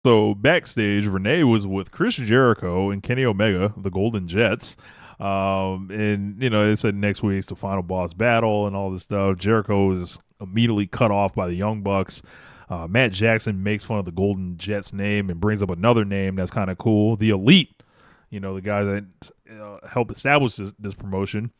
So backstage, Renee was with Chris Jericho and Kenny Omega, the Golden Jets. And they said next week's the final boss battle and all this stuff. Jericho is immediately cut off by the Young Bucks. Matt Jackson makes fun of the Golden Jets name and brings up another name that's kind of cool, the Elite. The guy that helped establish this promotion.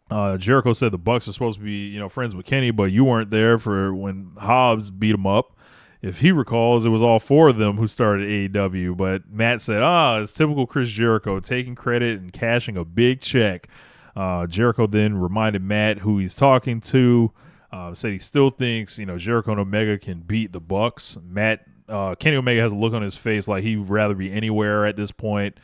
Jericho said the Bucks are supposed to be, friends with Kenny, but you weren't there for when Hobbs beat him up. If he recalls, it was all four of them who started AEW. But Matt said, it's typical Chris Jericho, taking credit and cashing a big check. Jericho then reminded Matt who he's talking to. Said he still thinks, Jericho and Omega can beat the Bucks. Kenny Omega has a look on his face like he'd rather be anywhere at this point.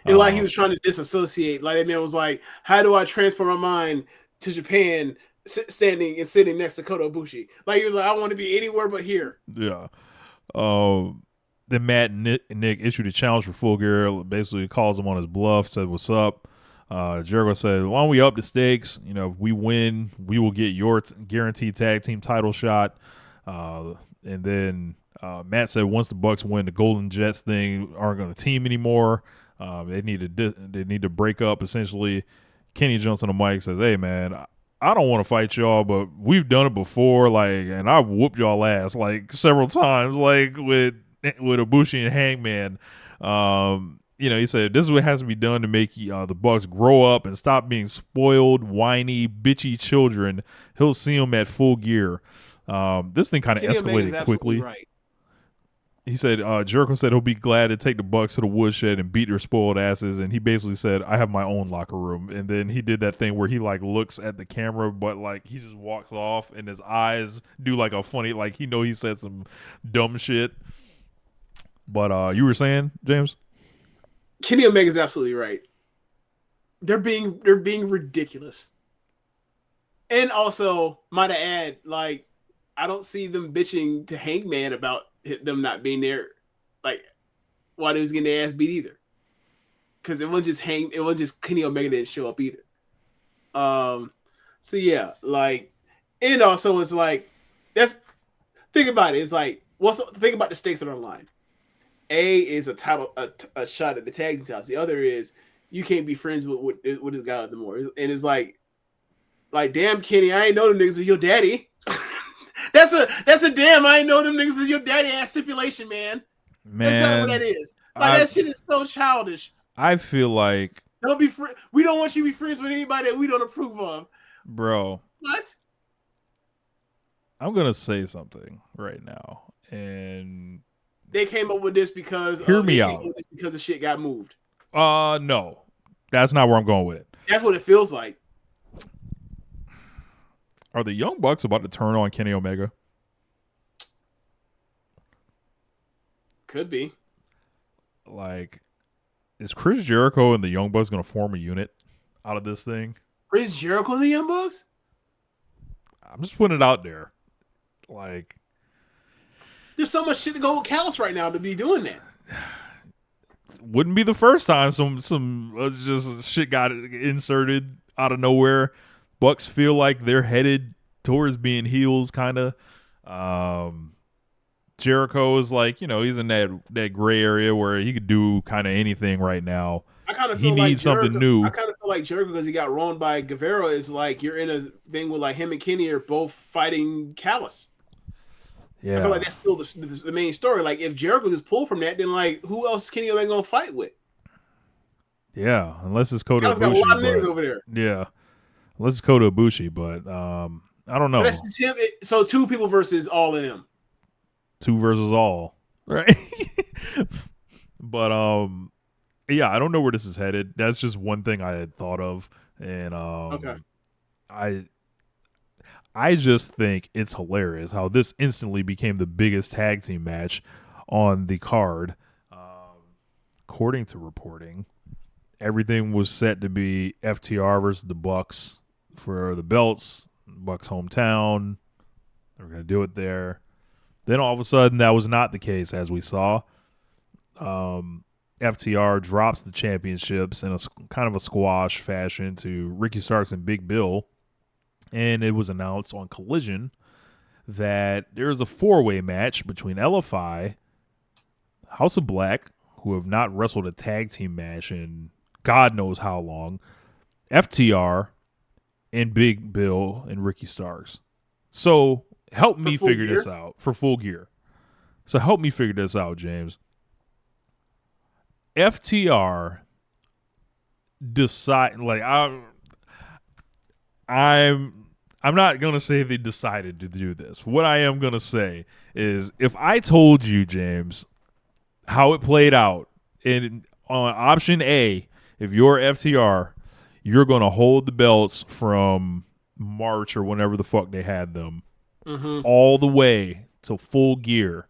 And like he was trying to disassociate. Like that man was like, how do I transfer my mind to Japan standing and sitting next to Kota Ibushi? Like he was like, I want to be anywhere but here. Yeah. Then Matt and Nick issued a challenge for Full Gear. Basically calls him on his bluff, said, what's up? Jericho said, why don't we up the stakes? If we win, we will get your guaranteed tag team title shot. And then Matt said once the Bucks win, the Golden Jets thing aren't going to team anymore. They need to break up essentially. Kenny jumps on the mic, says, "Hey man, I don't want to fight y'all, but we've done it before, and I whooped y'all ass several times, with Ibushi and Hangman." He said this is what has to be done to make the Bucks grow up and stop being spoiled, whiny, bitchy children. He'll see them at Full Gear. This thing kind of escalated quickly. Right. He said, Jericho said he'll be glad to take the Bucks to the woodshed and beat their spoiled asses. And he basically said, I have my own locker room. And then he did that thing where he looks at the camera, but he just walks off and his eyes do a funny, he said some dumb shit. But you were saying, James? Kenny Omega's absolutely right. They're being ridiculous. And also, might I add, I don't see them bitching to Hangman about them not being there, while they was getting their ass beat either. Because it wasn't just Kenny Omega didn't show up either. So yeah, and also it's think about it. It's think about the stakes that are on the line. A is a title, a shot at the tag team titles. The other is you can't be friends with this guy anymore. And it's like damn Kenny, I ain't know them niggas was your daddy. That's a damn I ain't know them niggas is your daddy ass stipulation, man. That's not what that is. That shit is so childish. I feel like we don't want you to be friends with anybody that we don't approve of. Bro. What? I'm gonna say something right now, and they came up with this because hear me out. Because the shit got moved. No, that's not where I'm going with it. That's what it feels like. Are the Young Bucks about to turn on Kenny Omega? Could be. Is Chris Jericho and the Young Bucks going to form a unit out of this thing? Chris Jericho and the Young Bucks? I'm just putting it out there. There's so much shit to go with Callis right now to be doing that. Wouldn't be the first time some just shit got inserted out of nowhere. Bucks feel like they're headed towards being heels, kind of. Jericho is he's in that gray area where he could do kind of anything right now. I kind of feel he needs something new. I kind of feel like Jericho, because he got wronged by Guevara, is you're in a thing where him and Kenny are both fighting Callis. Yeah, I feel like that's still the main story. If Jericho is pulled from that, then who else is Kenny Omega gonna fight with? Yeah, unless it's Kota Ibushi. Got a lot of niggas over there. Yeah. Let's go to Ibushi, but I don't know. But so two people versus all of them. Two versus all, right? But yeah, I don't know where this is headed. That's just one thing I had thought of, and okay. I just think it's hilarious how this instantly became the biggest tag team match on the card. According to reporting, everything was set to be FTR versus the Bucks for the belts, Bucks hometown. They're going to do it there. Then all of a sudden, that was not the case, as we saw. FTR drops the championships in a kind of a squash fashion to Ricky Starks and Big Bill. And it was announced on Collision that there is a four-way match between LFI, House of Black, who have not wrestled a tag team match in God knows how long, FTR, and Big Bill and Ricky Starks. So help For me Full figure this Gear? out for Full Gear. So help me figure this out, James. FTR decide like I'm I'm not gonna say they decided to do this. What I am gonna say is if I told you, James, how it played out in on option A, if you're FTR, you're gonna hold the belts from March or whenever the fuck they had them Mm-hmm. all the way to Full Gear.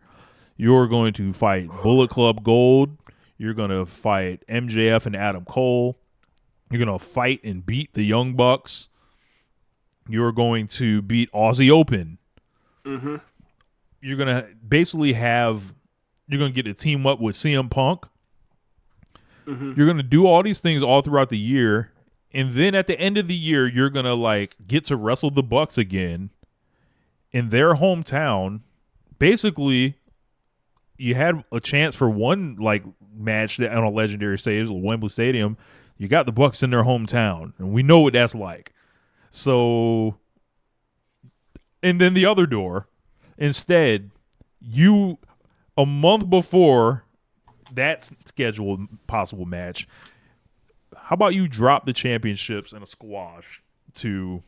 You're going to fight Bullet Club Gold. You're going to fight MJF and Adam Cole. You're going to fight and beat the Young Bucks. You're going to beat Aussie Open. Mm-hmm. You're going to basically have, you're going to get a team up with CM Punk. Mm-hmm. You're going to do all these things all throughout the year. And then at the end of the year, you're going to like get to wrestle the Bucks again in their hometown. Basically, you had a chance for one like match that on a legendary stage, Wembley Stadium. You got the Bucks in their hometown, and we know what that's like. So, and then the other door, instead, you a month before that scheduled possible match, how about you drop the championships in a squash to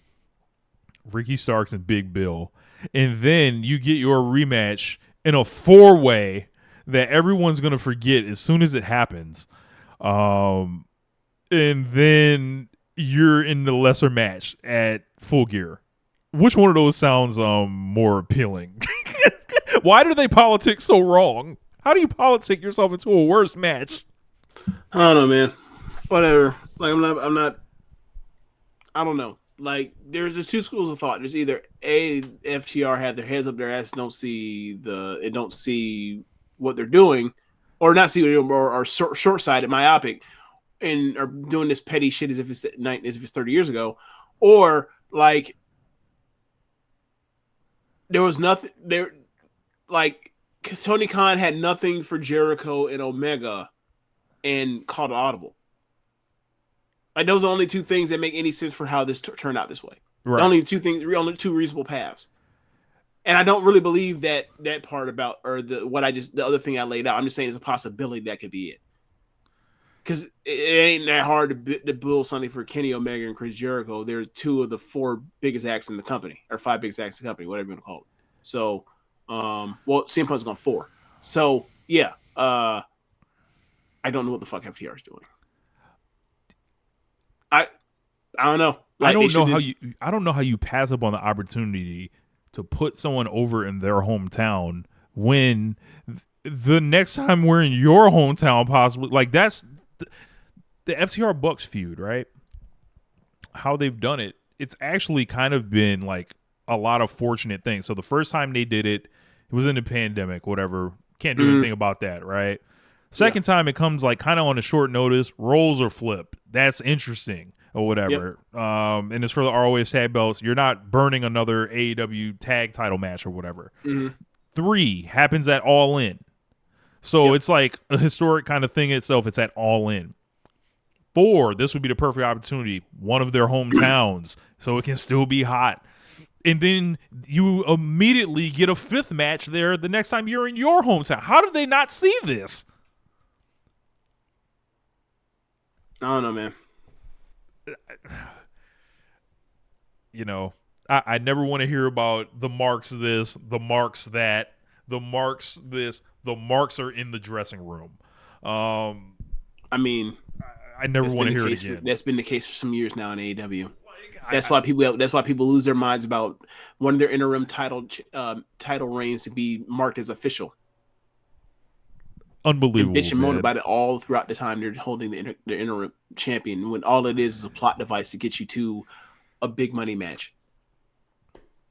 Ricky Starks and Big Bill, and then you get your rematch in a 4-way that everyone's gonna forget as soon as it happens, and then you're in the lesser match at Full Gear. Which one of those sounds more appealing? Why do they politic so wrong? How do you politic yourself into a worse match? I don't know, man. Whatever. Like I don't know. Like there's just two schools of thought. There's either A, FTR had their heads up their ass, don't see what they're doing, or not see what they're doing, or are short sighted, myopic, and are doing this petty shit as if it's 30 years ago, or like there was nothing there. Like Tony Khan had nothing for Jericho and Omega, and called it audible. Like those are the only two things that make any sense for how this turned out this way. Right. The only two reasonable paths. And I don't really believe that part about or the other thing I laid out. I'm just saying it's a possibility that could be it. Because it ain't that hard to build something for Kenny Omega and Chris Jericho. They're two of the four biggest acts in the company, or five biggest acts in the company, whatever you want to call it. So, CM Punk's gone 4. So yeah, I don't know what the fuck FTR is doing. I don't know. Like, I don't know how you pass up on the opportunity to put someone over in their hometown when the next time we're in your hometown, possibly. Like that's the FTR Bucks feud, right? How they've done it, it's actually kind of been like a lot of fortunate things. So the first time they did it, it was in the pandemic, whatever. Can't do anything about that, right? Second time it comes like kind of on a short notice, roles are flipped. That's interesting or whatever. Yep. And it's for the ROH tag belts. You're not burning another AEW tag title match or whatever. 3 happens at All In. So it's like a historic kind of thing itself. It's at All In. 4, this would be the perfect opportunity. One of their hometowns, so it can still be hot. And then you immediately get a 5th match there the next time you're in your hometown. How did they not see this? I don't know, man. You know, I never want to hear about the marks this, the marks that, the marks this, the marks are in the dressing room. I mean, I never want to hear it again. That's been the case for some years now in AEW. That's why people lose their minds about one of their interim title reigns to be marked as official. Unbelievable. And bitch and moan about it all throughout the time they're holding the interim champion, when all it is a plot device to get you to a big money match.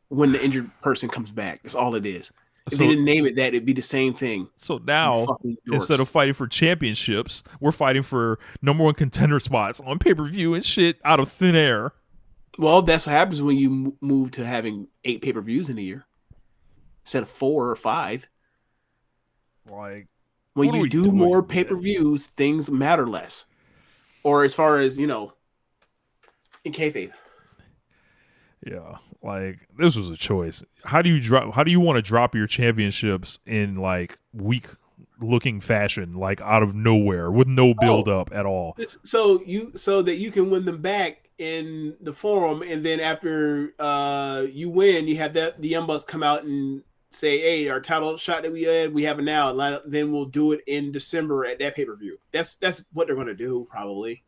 When the injured person comes back, that's all it is. If they didn't name it that, it'd be the same thing. So now, instead of fighting for championships, we're fighting for number 1 contender spots on pay-per-view and shit out of thin air. Well, that's what happens when you move to having 8 pay-per-views in a year instead of 4 or 5. Like, When What are you we do doing, more man? pay-per-views, things matter less. Or as far as, in kayfabe. Yeah, like this was a choice. How do you drop? How do you want to drop your championships in like weak looking fashion, like out of nowhere with no build Oh, up at all? so that you can win them back in the forum, and then after you win, you have the Young Bucks come out and say, "Hey, our title shot that we have it now. Then we'll do it in December at that pay-per-view." That's what they're gonna do probably.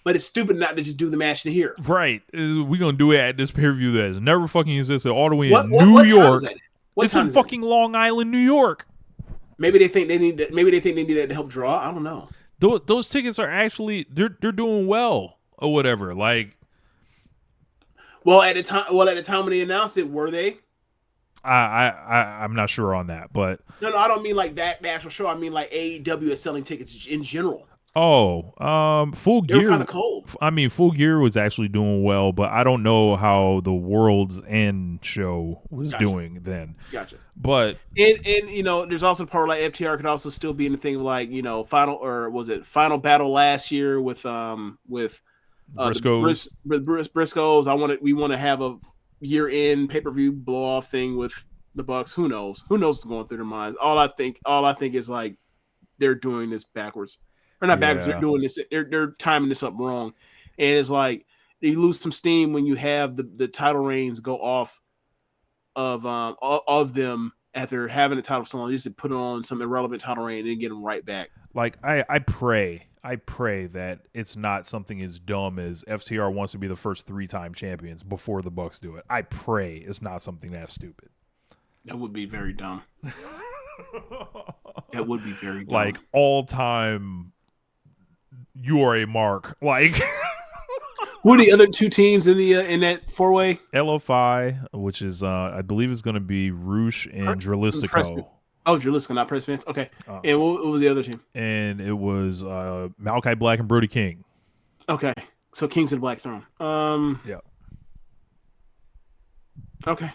But it's stupid not to just do the match in here. Right, we're gonna do it at this pay per view that has never fucking existed all the way What in what New what time is York. that? What It's time in is that? fucking Long Island, New York. Maybe they think they need that. Maybe they think they need that to help draw. I don't know. Those tickets are actually they're doing well or whatever. Like At the time when they announced it, were they? I'm not sure on that, but No, I don't mean like that the actual show. I mean like AEW is selling tickets in general. Full They were gear. kind of cold. I mean, Full Gear was actually doing well, but I don't know how the World's End show was Gotcha. doing then. Gotcha. But and there's also part like FTR could also still be in the thing of like final battle last year with Briscoes. Briscoes. We want to have a year end pay per view blow off thing with the Bucks. Who knows? Who knows what's going through their minds? All I think is like they're doing this backwards. Or not backwards. They're doing this. They're timing this up wrong, and it's like you lose some steam when you have the title reigns go off of them after having the title for so long. Just to put on some irrelevant title reign and then get them right back. Like I pray that it's not something as dumb as FTR wants to be the first 3-time champions before the Bucks do it. I pray it's not something that stupid. That would be very dumb. That would be very dumb. Like all time. You are a mark. Like who are the other two teams in the in that 4-way? LFI, which is I believe is going to be Roosh and Dralistico. Oh, Dralistico, not Press Fans. Okay. And what was the other team? And it was Malachi Black and Brody King. Okay. So Kings of the Black Throne. Yeah. Okay.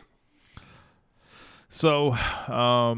So